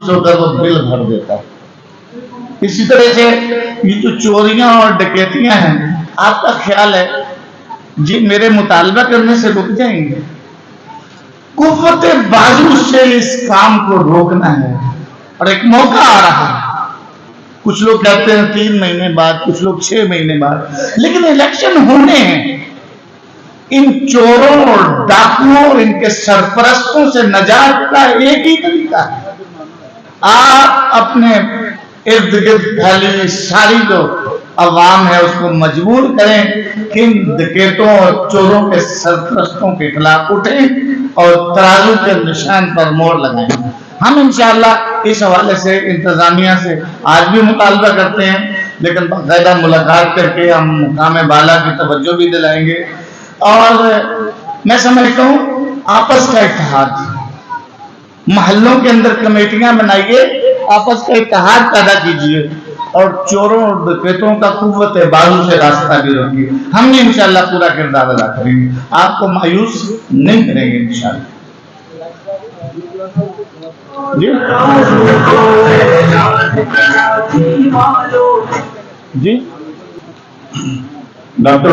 होकर वो बिल भर देता है। इसी तरह से ये जो चोरियां और डकैतियां हैं, आपका ख्याल है जी मेरे मुतालबा करने से रुक जाएंगे? कुव्वते बाजू से इस काम को रोकना है और एक मौका आ रहा है। कुछ लोग कहते हैं 3 महीने बाद, कुछ लोग 6 महीने बाद, लेकिन इलेक्शन होने हैं। इन चोरों और डाकुओं और इनके सरपरस्तों से नजात का एक ही तरीका है, आप अपने इर्द गिर्द फैली सारी जो अवाम है उसको मजबूर करें कि इन डकैतों और चोरों के सरपरस्तों के खिलाफ उठें और तराजू के निशान पर मोड़ लगाएं। हम इंशाअल्लाह इस हवाले से इंतजामिया से आज भी मुतालबा करते हैं, लेकिन बाकायदा मुलाकात करके हम मुकाम बाला की तवज्जो भी दिलाएंगे। और मैं समझता हूँ आपस का इत्तेहाद, महल्लों के अंदर कमेटियां बनाइए, आपस का इत्तेहाद पैदा कीजिए और चोरों और डकैतों का कुव्वत बाजू से रास्ता भी रोकिए। हम इंशाअल्लाह पूरा किरदार अदा करेंगे, आपको मायूस नहीं करेंगे इंशाअल्लाह। जी डॉक्टर